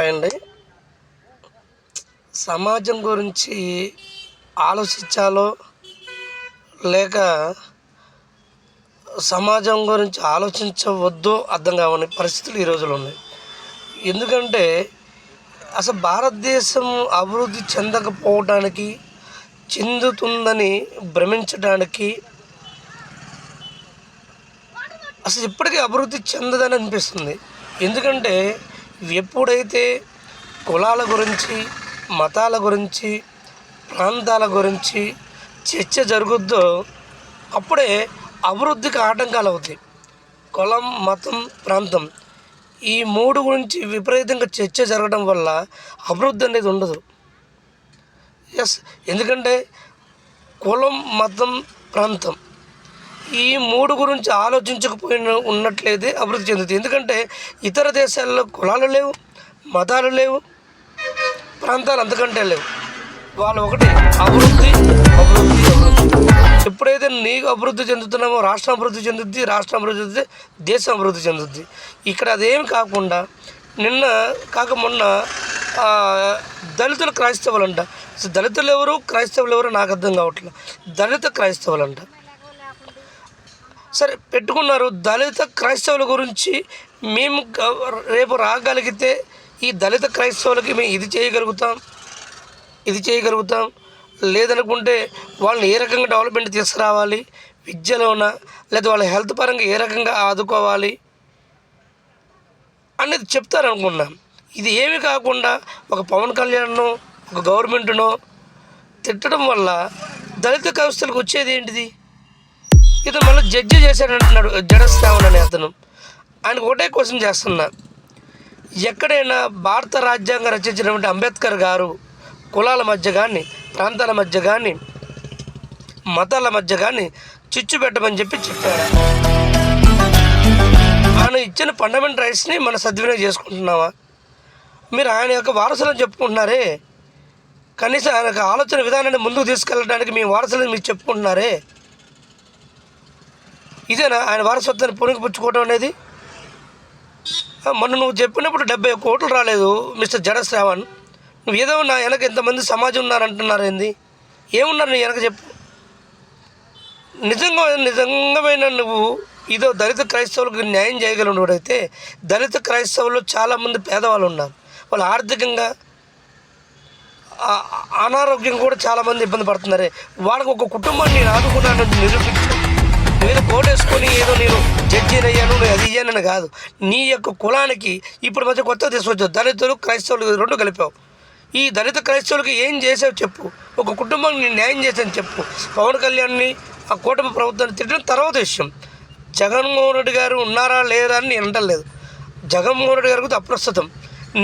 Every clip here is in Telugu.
హాయ్ అండి. సమాజం గురించి ఆలోచించాలో లేక సమాజం గురించి ఆలోచించవద్దో అర్థం కావని పరిస్థితులు ఈ రోజుల్లో ఉన్నాయి. ఎందుకంటే అసలు భారతదేశం అభివృద్ధి చెందకపోవడానికి, చెందుతుందని భ్రమించడానికి అసలు ఇప్పటికీ అభివృద్ధి చెందదని అనిపిస్తుంది. ఎందుకంటే ఎప్పుడైతే కులాల గురించి, మతాల గురించి, ప్రాంతాల గురించి చర్చ జరుగుద్దో అప్పుడే అభివృద్ధికి ఆటంకాలు అవుతాయి. కులం, మతం, ప్రాంతం ఈ మూడు గురించి విపరీతంగా చర్చ జరగడం వల్ల అభివృద్ధి అనేది ఉండదు. ఎందుకంటే కులం, మతం, ప్రాంతం ఈ మూడు గురించి ఆలోచించకపోయిన ఉన్నట్లయితే అభివృద్ధి చెందుతుంది. ఎందుకంటే ఇతర దేశాల్లో కులాలు లేవు, మతాలు లేవు, ప్రాంతాలు అంతకంటే లేవు. వాళ్ళు ఒకటి అభివృద్ధి అభివృద్ధి అభివృద్ధి. ఎప్పుడైతే నీకు అభివృద్ధి చెందుతున్నామో రాష్ట్రం అభివృద్ధి చెందుద్ది, రాష్ట్రం అభివృద్ధి చెందుద్ది, దేశం అభివృద్ధి చెందుద్ది. ఇక్కడ అదేం కాకుండా మొన్న దళితులు క్రైస్తవులు అంట. దళితులు ఎవరు, క్రైస్తవులు ఎవరు నాకు అర్థం కావట్లేదు. దళిత క్రైస్తవులు అంట. సరే పెట్టుకున్నారు. దళిత క్రైస్తవుల గురించి మేము రేపు రాగలిగితే ఈ దళిత క్రైస్తవులకి మేము ఇది చేయగలుగుతాం లేదనుకుంటే వాళ్ళని ఏ రకంగా డెవలప్మెంట్ తీసుకురావాలి, విద్యలోన లేదా వాళ్ళ హెల్త్ పరంగా ఏ రకంగా ఆదుకోవాలి అనేది చెప్తారనుకున్నాం. ఇది ఏమి కాకుండా ఒక పవన్ కళ్యాణ్ను, ఒక గవర్నమెంట్ను తిట్టడం వల్ల దళిత క్రైస్తవులకు వచ్చేది ఏంటిది? ఇతను మళ్ళీ జడ్జి చేశాడంటున్నాడు జడశ్రావణ్ అనే అతను. ఆయనకు ఒకటే క్వశ్చన్ చేస్తున్నా, ఎక్కడైనా భారత రాజ్యాంగం రచించినటువంటి అంబేద్కర్ గారు కులాల మధ్య కానీ, ప్రాంతాల మధ్య కానీ, మతాల మధ్య కానీ చిచ్చు పెట్టమని చెప్పాడు. ఆయన ఇచ్చిన ఫండమెంటల్ రైట్స్ని మనం సద్వినియోగం చేసుకుంటున్నావా? మీరు ఆయన యొక్క వారసులను చెప్పుకుంటున్నారే, కనీసం ఆయన యొక్క ఆలోచన విధానాన్ని ముందుకు తీసుకెళ్ళడానికి మీ వారసులను మీరు చెప్పుకుంటున్నారే, ఇదేనా ఆయన వారసత్వాన్ని పుణికిపుచ్చుకోవడం అనేది? మొన్న నువ్వు చెప్పినప్పుడు 70 కోట్లు రాలేదు మిస్టర్ జడశ్రావణ్. నువ్వు ఏదో నా వెనక ఎంతమంది సమాజం ఉన్నారంటున్నారు ఏంది? ఏమున్నారు నీ వెనక చెప్పు. నిజంగా నువ్వు ఇదో దళిత క్రైస్తవులకు న్యాయం చేయగలిగినప్పుడైతే, దళిత క్రైస్తవులు చాలామంది పేదవాళ్ళు ఉన్నారు. వాళ్ళు ఆర్థికంగా, అనారోగ్యం కూడా చాలామంది ఇబ్బంది పడుతున్నారే. వాళ్ళకి ఒక కుటుంబాన్ని నేను ఆదుకున్నానని నిరూపించు. నేను కోటేసుకొని ఏదో నేను జడ్జిని అయ్యాను, అది ఇయ్యానని కాదు. నీ యొక్క కులానికి ఇప్పుడు మధ్య కొత్తగా తీసుకొచ్చావు. దళితులు, క్రైస్తవులు రెండు కలిపావు. ఈ దళిత క్రైస్తవులకి ఏం చేసావు చెప్పు. ఒక కుటుంబానికి నేను న్యాయం చేశాను చెప్పు. పవన్ కళ్యాణ్ని, ఆ కూటమి ప్రభుత్వాన్ని తిట్టడం తర్వాత విషయం. జగన్మోహన్ రెడ్డి గారు ఉన్నారా లేరా అని నేను అంటలేదు. జగన్మోహన్ రెడ్డి గారికి అప్రస్తుతం.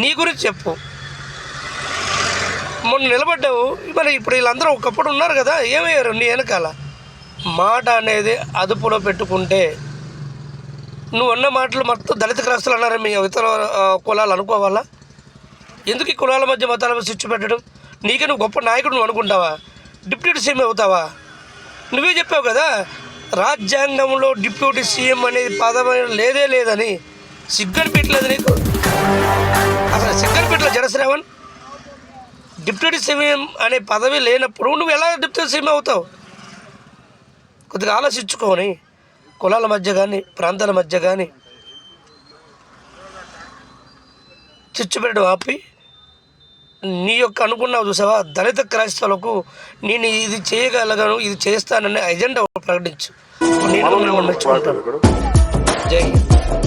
నీ గురించి చెప్పు. మొన్న నిలబడ్డావు, మరి ఇప్పుడు వీళ్ళందరూ ఒకప్పుడు ఉన్నారు కదా, ఏమయ్యారు నీ వెనకాల? మాట అనేది అదుపులో పెట్టుకుంటే, నువ్వు అన్న మాటలు మొత్తం దళిత క్రైస్తవులు అన్నారా మీ ఇతర కులాలు అనుకోవాలా? ఎందుకు ఈ కులాల మధ్య మతాల మధ్య స్విచ్ పెట్టడం? నీకే నువ్వు గొప్ప నాయకుడు నువ్వు అనుకుంటావా? డిప్యూటీ సీఎం అవుతావా? నువ్వే చెప్పావు కదా, రాజ్యాంగంలో డిప్యూటీ సీఎం అనేది పదం లేదే లేదని. సిగ్గని పెట్టలేదు నీకు అసలు? సిగ్గని పెట్టలేదు జడశ్రావణ్. డిప్యూటీ సీఎం అనే పదవి లేనప్పుడు నువ్వు ఎలా డిప్యూటీ సీఎం అవుతావు? కొద్దిగా ఆలోచించుకొని కులాల మధ్య కానీ, ప్రాంతాల మధ్య కానీ చిచ్చు పెట్టడం ఆపి, నీ యొక్క అనుకున్నావు చూసావా, దళిత క్రైస్తవులకు నేను ఇది చేయగలను, ఇది చేస్తాననే ఎజెండా ప్రకటించు. నేను మెచ్చుకుంటాను. జై హింద్.